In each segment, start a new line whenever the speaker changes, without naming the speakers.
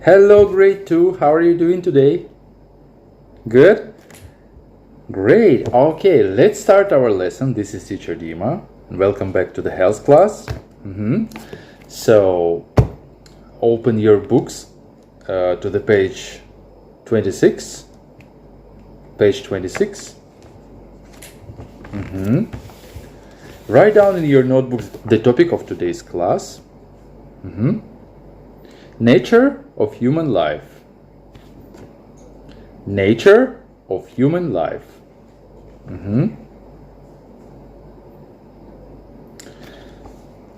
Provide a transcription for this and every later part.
Hello, grade 2. How are you doing today? Good? Great. Okay, let's start our lesson. This is teacher Dima. Welcome back to the health class. So, open your books to the page 26. Page 26. Write down in your notebooks the topic of today's class. Nature of human life. Nature of human life.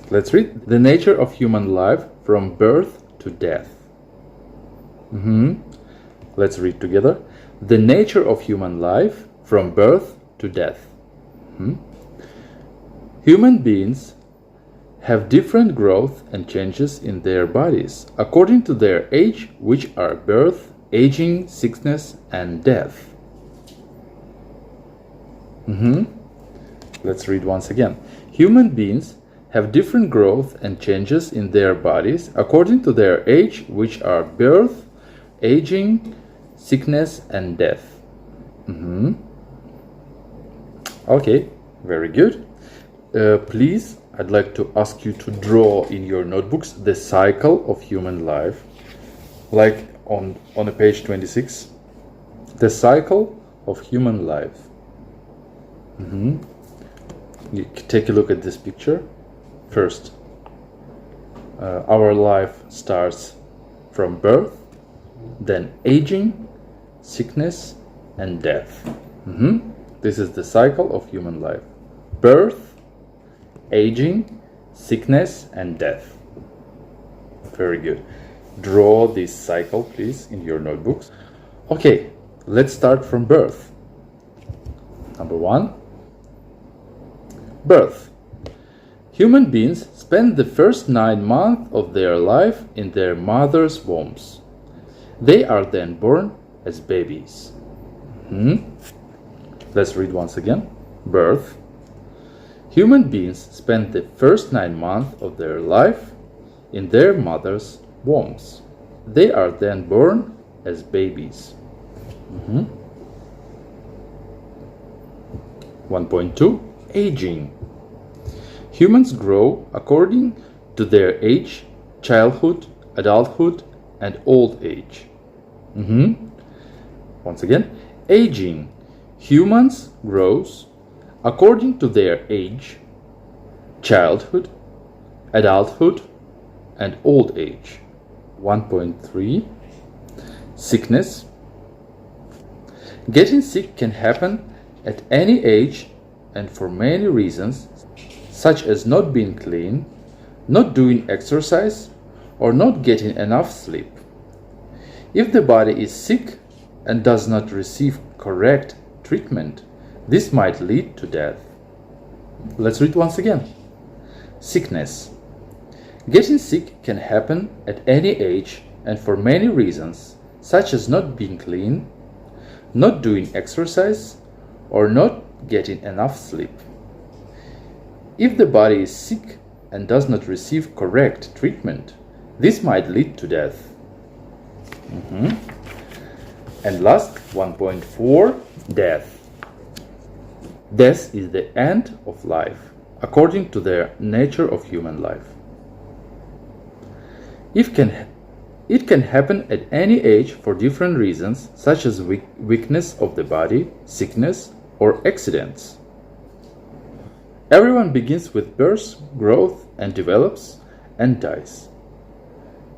Let's read the nature of human life from birth to death. Let's read together. The nature of human life from birth to death. Human beings have different growth and changes in their bodies according to their age, which are birth, aging, sickness, and death. Let's read once again. Human beings have different growth and changes in their bodies according to their age, which are birth, aging, sickness, and death. Okay, very good. Please, I'd like to ask you to draw in your notebooks the cycle of human life, like on a page 26. The cycle of human life. You take a look at this picture. First, our life starts from birth, then aging, sickness, and death. This is the cycle of human life. Birth, aging, sickness, and death. Very good. Draw this cycle, please, in your notebooks. Okay, let's start from birth. Number 1. Birth. Human beings spend the first 9 months of their life in their mother's wombs. They are then born as babies. Let's read once again. Birth. Human beings spend the first 9 months of their life in their mother's wombs. They are then born as babies. 1.2. Aging. Humans grow according to their age, childhood, adulthood, and old age. Once again, aging. Humans grows according to their age, childhood, adulthood, and old age. 1.3. Sickness. Getting sick can happen at any age and for many reasons, such as not being clean, not doing exercise, or not getting enough sleep. If the body is sick and does not receive correct treatment, this might lead to death. Let's read once again. Sickness. Getting sick can happen at any age and for many reasons, such as not being clean, not doing exercise, or not getting enough sleep. If the body is sick and does not receive correct treatment, this might lead to death. And last, 1.4, death. Death is the end of life, according to the nature of human life. It can happen at any age for different reasons, such as weakness of the body, sickness, or accidents. Everyone begins with birth, growth, and develops and dies.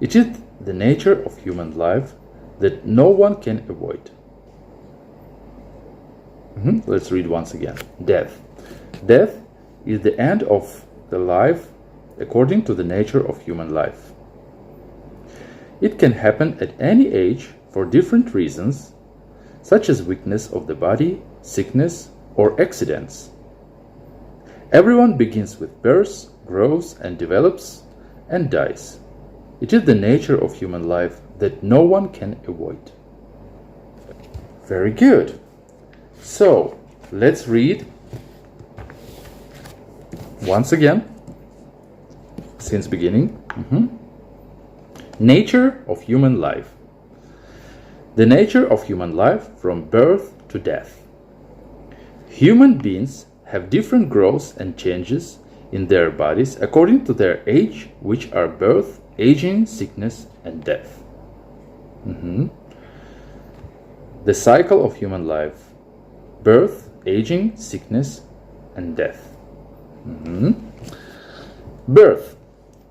It is the nature of human life that no one can avoid. Let's read once again. Death. Death is the end of the life according to the nature of human life. It can happen at any age for different reasons, such as weakness of the body, sickness, or accidents. Everyone begins with birth, grows, and develops, and dies. It is the nature of human life that no one can avoid. Very good. So, let's read once again, since beginning. Nature of human life. The nature of human life from birth to death. Human beings have different growths and changes in their bodies according to their age, which are birth, aging, sickness, and death. The cycle of human life: birth, aging, sickness, and death. Birth.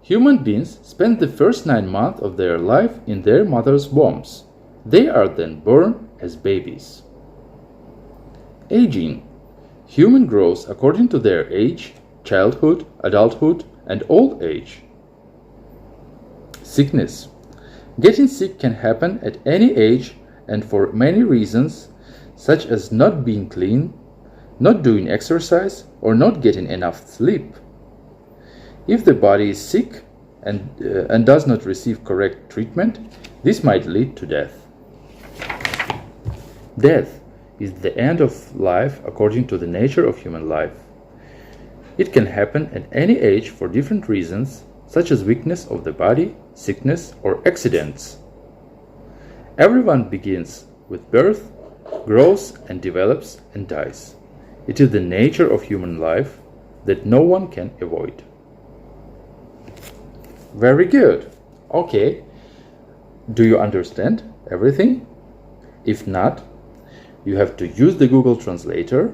Human beings spend the first 9 months of their life in their mother's wombs. They are then born as babies. Aging. Human grows according to their age, childhood, adulthood, and old age. Sickness. Getting sick can happen at any age and for many reasons, such as not being clean, not doing exercise, or not getting enough sleep. If the body is sick and does not receive correct treatment, this might lead to death. Death is the end of life according to the nature of human life. It can happen at any age for different reasons, such as weakness of the body, sickness, or accidents. Everyone begins with birth, grows and develops and dies. It is the nature of human life that no one can avoid. Very good. Okay. Do you understand everything? If not, you have to use the Google Translator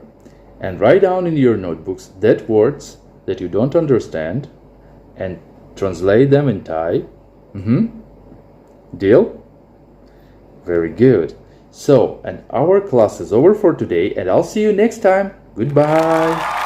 and write down in your notebooks that words that you don't understand and translate them in Thai. Deal? Very good. So, and our class is over for today, and I'll see you next time. Goodbye.